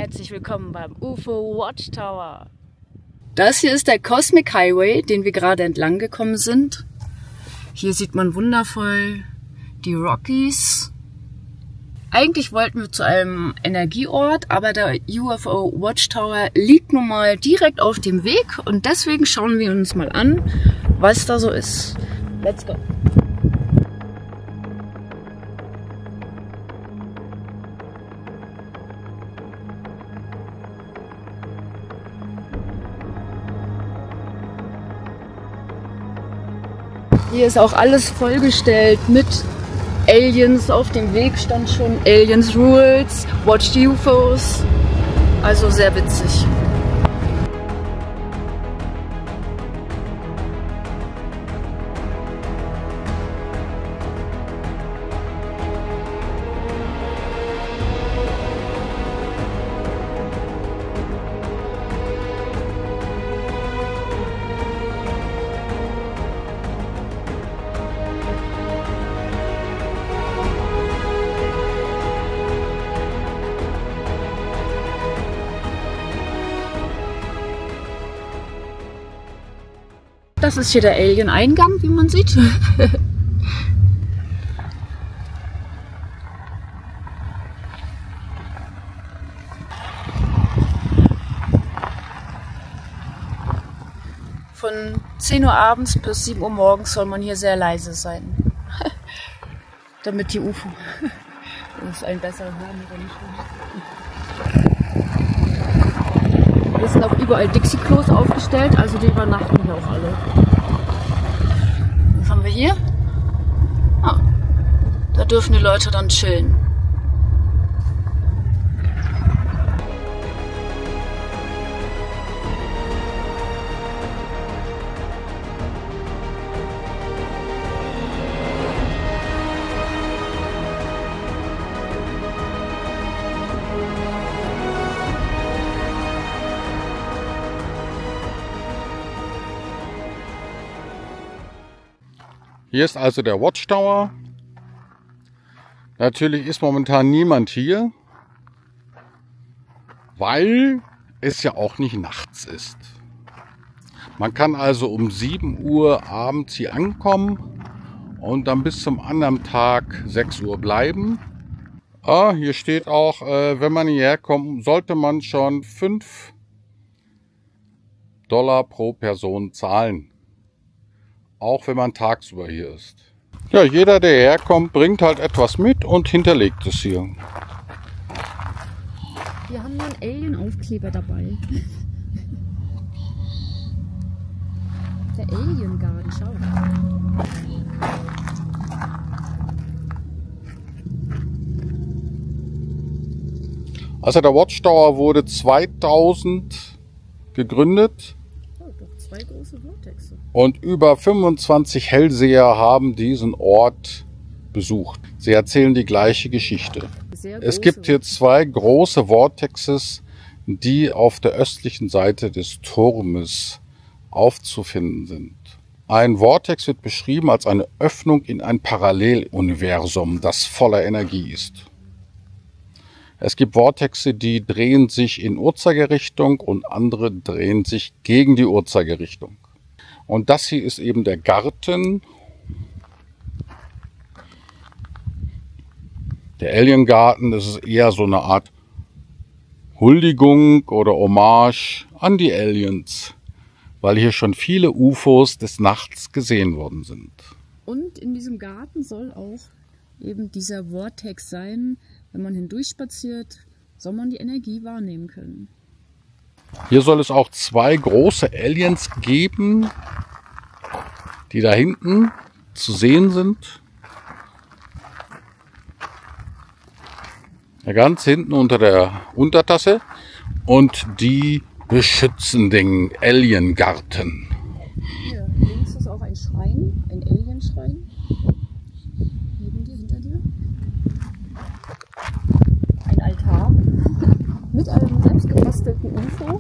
herzlich willkommen beim UFO Watchtower. Das hier ist der Cosmic Highway, den wir gerade entlang gekommen sind. Hier sieht man wundervoll die Rockies. Eigentlich wollten wir zu einem Energieort, aber der UFO Watchtower liegt nun mal direkt auf dem Weg und deswegen schauen wir uns mal an, was da so ist. Let's go! Hier ist auch alles vollgestellt mit Aliens. Auf dem Weg stand schon Aliens Rules, Watch the UFOs. Also sehr witzig. Das ist hier der Alien-Eingang, wie man sieht. Von 10 Uhr abends bis 7 Uhr morgens soll man hier sehr leise sein. Damit die UFO das ein besser hören oder nicht hören. Hier sind auch überall Dixie-Klos aufgestellt, also die übernachten hier auch alle. Was haben wir hier? Ah, da dürfen die Leute dann chillen. Hier ist also der Watchtower. Natürlich ist momentan niemand hier, weil es ja auch nicht nachts ist. Man kann also um 7 Uhr abends hier ankommen und dann bis zum anderen Tag 6 Uhr bleiben. Hier steht auch, wenn man hierher kommt, sollte man schon $5 pro Person zahlen. Auch wenn man tagsüber hier ist. Ja, jeder, der herkommt, bringt halt etwas mit und hinterlegt es hier. Wir haben einen Alien-Aufkleber dabei. Der Alien Garden, schau. Also der Watchtower wurde 2000 gegründet. Zwei große Vortexe. Und über 25 Hellseher haben diesen Ort besucht. Sie erzählen die gleiche Geschichte. Es gibt hier 2 große Vortexes, die auf der östlichen Seite des Turmes aufzufinden sind. Ein Vortex wird beschrieben als eine Öffnung in ein Paralleluniversum, das voller Energie ist. Es gibt Vortexe, die drehen sich in Uhrzeigerrichtung und andere drehen sich gegen die Uhrzeigerrichtung. Und das hier ist eben der Garten. Der Alien Garten, das ist eher so eine Art Huldigung oder Hommage an die Aliens, weil hier schon viele UFOs des Nachts gesehen worden sind. Und in diesem Garten soll auch eben dieser Vortex sein. Wenn man hindurchspaziert, soll man die Energie wahrnehmen können. Hier soll es auch 2 große Aliens geben, die da hinten zu sehen sind. Ja, ganz hinten unter der Untertasse. Und die beschützen den Alien-Garten. Hier links ist auch ein Schrein, ein Alien-Schrein. Neben dir, hinter dir. Ein Altar mit einem selbstgebastelten UFO.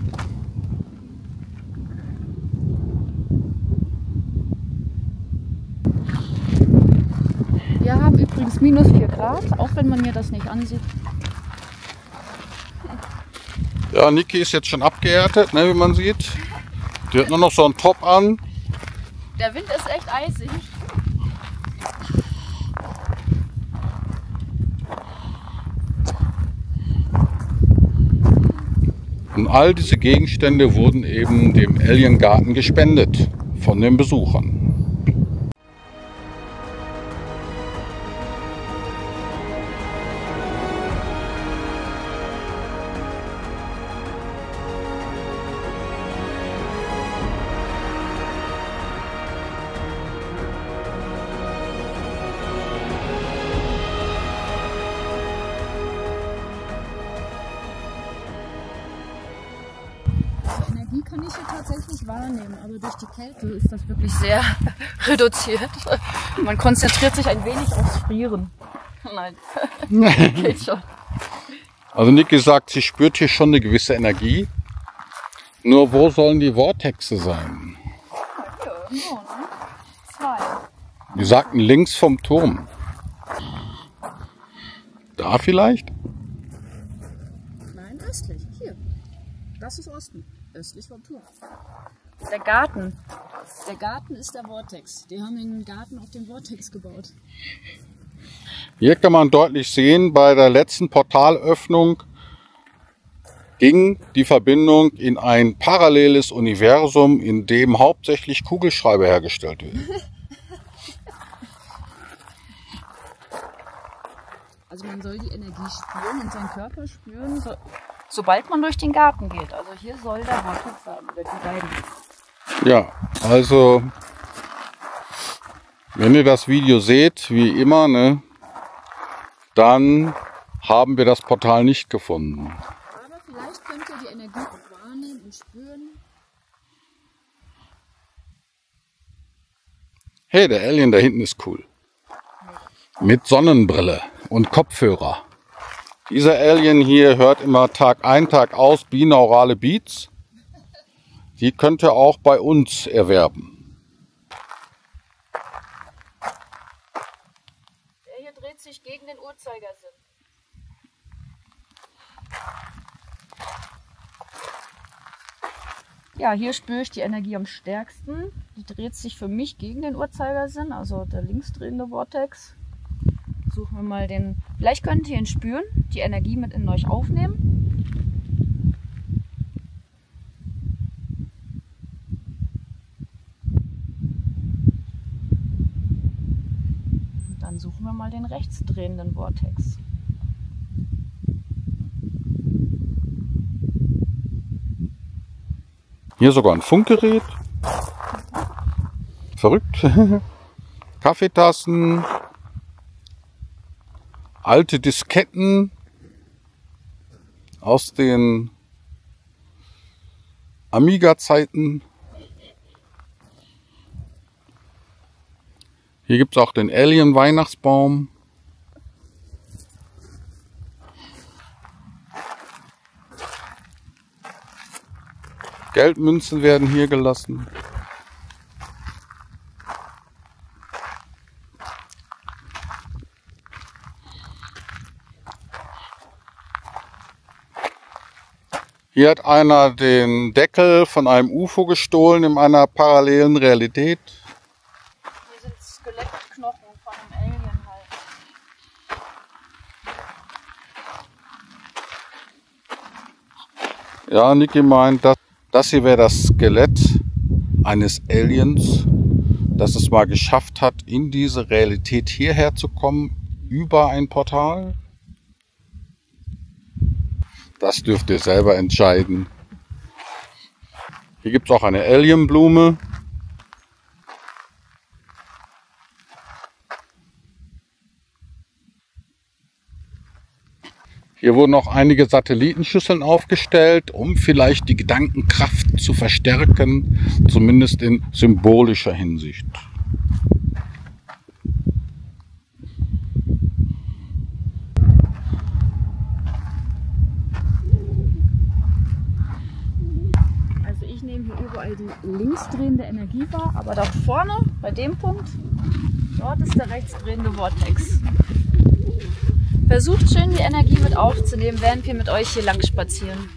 Wir haben übrigens -4 Grad, auch wenn man mir das nicht ansieht. Ja, Niki ist jetzt schon abgehärtet, ne, wie man sieht. Die hat nur noch so einen Top an. Der Wind ist echt eisig. Und all diese Gegenstände wurden eben dem Alien Garten gespendet von den Besuchern. Die kann ich hier tatsächlich wahrnehmen, aber durch die Kälte ist das wirklich sehr reduziert. Man konzentriert sich ein wenig aufs Frieren. Nein, geht schon. Also Niki sagt, sie spürt hier schon eine gewisse Energie. Nur wo sollen die Vortexe sein? Hier irgendwo, ne? 2. Die sagten links vom Turm. Da vielleicht? Nein, östlich. Hier. Das ist Osten. Östlich vom Turm. Der Garten. Der Garten ist der Vortex. Die haben den Garten auf den Vortex gebaut. Hier kann man deutlich sehen, bei der letzten Portalöffnung ging die Verbindung in ein paralleles Universum, in dem hauptsächlich Kugelschreiber hergestellt werden. Also man soll die Energie spüren und seinen Körper spüren, sobald man durch den Garten geht. Also hier soll der Vortex sein, oder die beiden. Ja, also wenn ihr das Video seht, wie immer, ne, dann haben wir das Portal nicht gefunden. Aber vielleicht könnt ihr die Energie auch wahrnehmen und spüren. Hey, der Alien da hinten ist cool. Mit Sonnenbrille und Kopfhörer. Dieser Alien hier hört immer Tag ein, Tag aus binaurale Beats. Die könnt ihr auch bei uns erwerben. Der hier dreht sich gegen den Uhrzeigersinn. Ja, hier spüre ich die Energie am stärksten. Die dreht sich für mich gegen den Uhrzeigersinn, also der linksdrehende Vortex. Suchen wir mal den. Vielleicht könnt ihr ihn spüren, die Energie mit in euch aufnehmen. Und dann suchen wir mal den rechtsdrehenden Vortex. Hier sogar ein Funkgerät. Verrückt. Kaffeetassen. Alte Disketten aus den Amiga-Zeiten. Hier gibt es auch den Alien-Weihnachtsbaum. Geldmünzen werden hier gelassen. Hier hat einer den Deckel von einem UFO gestohlen in einer parallelen Realität. Hier sind Skelettknochen von einem Alien halt. Ja, Niki meint, das hier wäre das Skelett eines Aliens, das es mal geschafft hat, in diese Realität hierher zu kommen, über ein Portal. Das dürft ihr selber entscheiden. Hier gibt es auch eine Alienblume. Hier wurden auch einige Satellitenschüsseln aufgestellt, um vielleicht die Gedankenkraft zu verstärken, zumindest in symbolischer Hinsicht. Also ich nehme hier überall die linksdrehende Energie wahr, aber da vorne, bei dem Punkt, dort ist der rechtsdrehende Vortex. Versucht schön die Energie mit aufzunehmen, während wir mit euch hier lang spazieren.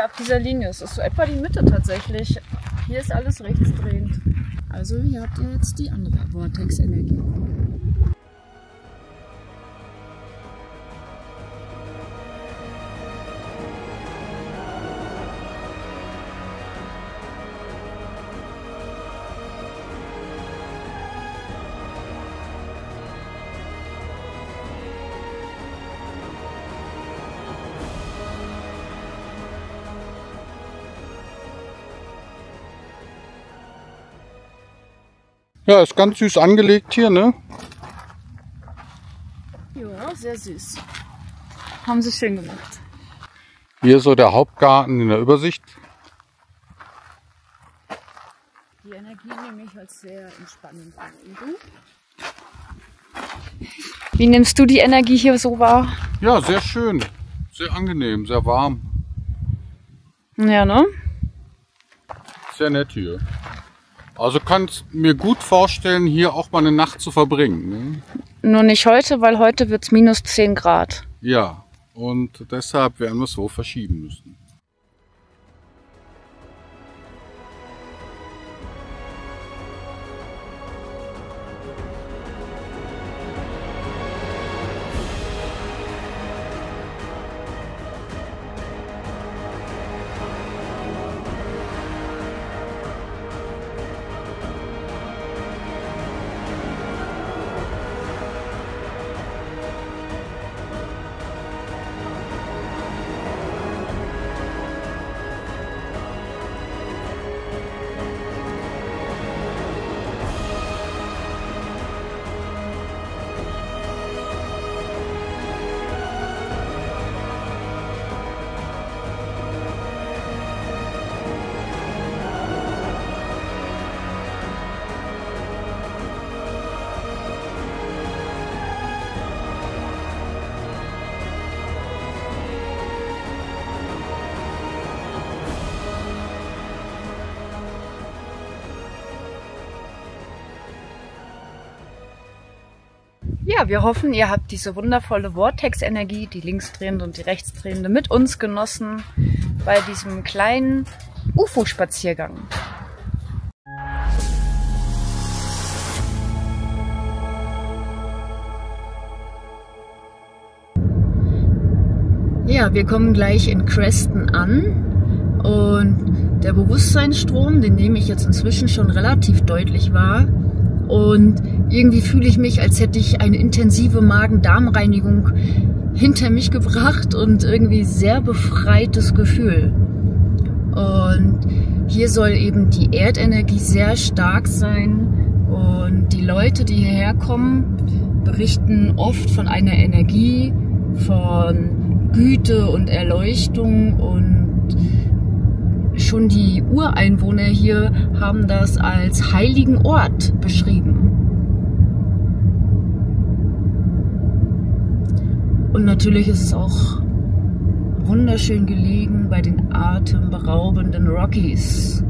hier auf dieser Linie. Es ist so etwa die Mitte tatsächlich. Hier ist alles rechtsdrehend. Also hier habt ihr jetzt die andere Vortex-Energie. Ja, ist ganz süß angelegt hier, ne? Ja, sehr süß. Haben sie schön gemacht. Hier so der Hauptgarten in der Übersicht. Die Energie nehme ich als sehr entspannend wahr. Und du? Wie nimmst du die Energie hier so wahr? Ja, sehr schön. Sehr angenehm, sehr warm. Ja, ne? Sehr nett hier. Also kannst mir gut vorstellen, hier auch mal eine Nacht zu verbringen. Ne? Nur nicht heute, weil heute wird es minus 10 Grad. Ja, und deshalb werden wir es so verschieben müssen. Ja, wir hoffen, ihr habt diese wundervolle Vortex-Energie, die linksdrehende und die rechtsdrehende, mit uns genossen bei diesem kleinen UFO-Spaziergang. Ja, wir kommen gleich in Creston an und der Bewusstseinsstrom, den nehme ich jetzt inzwischen schon relativ deutlich wahr. Und irgendwie fühle ich mich, als hätte ich eine intensive Magen-Darm-Reinigung hinter mich gebracht und irgendwie sehr befreites Gefühl. Und hier soll eben die Erdenergie sehr stark sein und die Leute, die hierher kommen, berichten oft von einer Energie, von Güte und Erleuchtung, und schon die Ureinwohner hier haben das als heiligen Ort beschrieben. Und natürlich ist es auch wunderschön gelegen bei den atemberaubenden Rockies.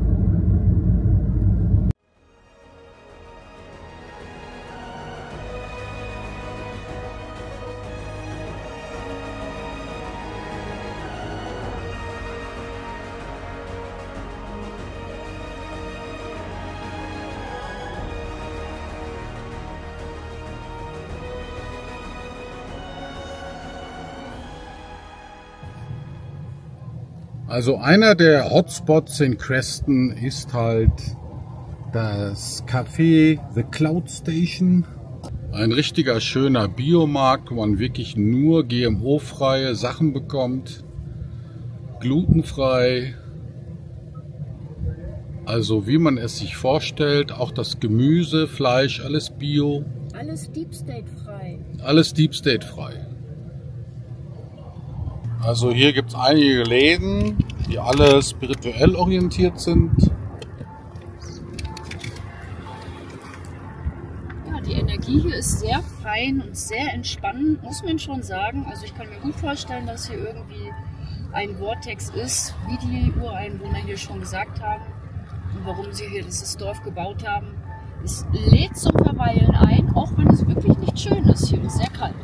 Also einer der Hotspots in Creston ist halt das Café The Cloud Station. Ein richtiger schöner Biomarkt, wo man wirklich nur GMO-freie Sachen bekommt. Glutenfrei. Also wie man es sich vorstellt, auch das Gemüse, Fleisch, alles Bio. Alles Deep State frei. Alles Deep State frei. Also hier gibt es einige Läden, die alle spirituell orientiert sind. Ja, die Energie hier ist sehr fein und sehr entspannend, muss man schon sagen. Also ich kann mir gut vorstellen, dass hier irgendwie ein Vortex ist, wie die Ureinwohner hier schon gesagt haben und warum sie hier dieses Dorf gebaut haben. Es lädt zum Verweilen ein, auch wenn es wirklich nicht schön ist. Hier ist sehr kalt.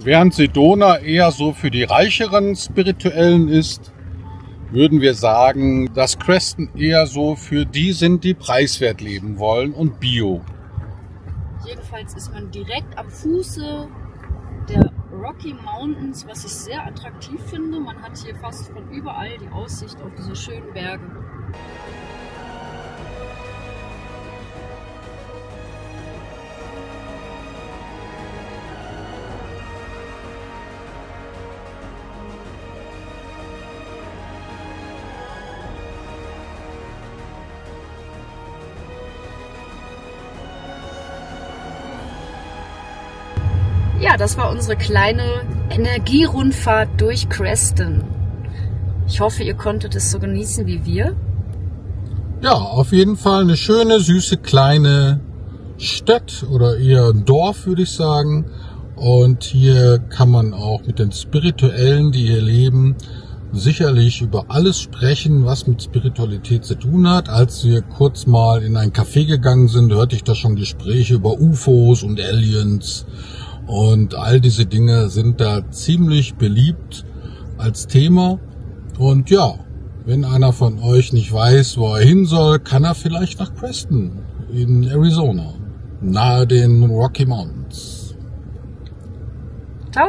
Während Sedona eher so für die reicheren Spirituellen ist, würden wir sagen, dass Creston eher so für die sind, die preiswert leben wollen und Bio. Jedenfalls ist man direkt am Fuße der Rocky Mountains, was ich sehr attraktiv finde. Man hat hier fast von überall die Aussicht auf diese schönen Berge. Ja, das war unsere kleine Energierundfahrt durch Creston. Ich hoffe, ihr konntet es so genießen wie wir. Ja, auf jeden Fall eine schöne, süße, kleine Stadt oder eher ein Dorf, würde ich sagen. Und hier kann man auch mit den Spirituellen, die hier leben, sicherlich über alles sprechen, was mit Spiritualität zu tun hat. Als wir kurz mal in ein Café gegangen sind, hörte ich da schon Gespräche über UFOs und Aliens. Und all diese Dinge sind da ziemlich beliebt als Thema. Und ja, wenn einer von euch nicht weiß, wo er hin soll, kann er vielleicht nach Creston in Arizona, nahe den Rocky Mountains. Ciao!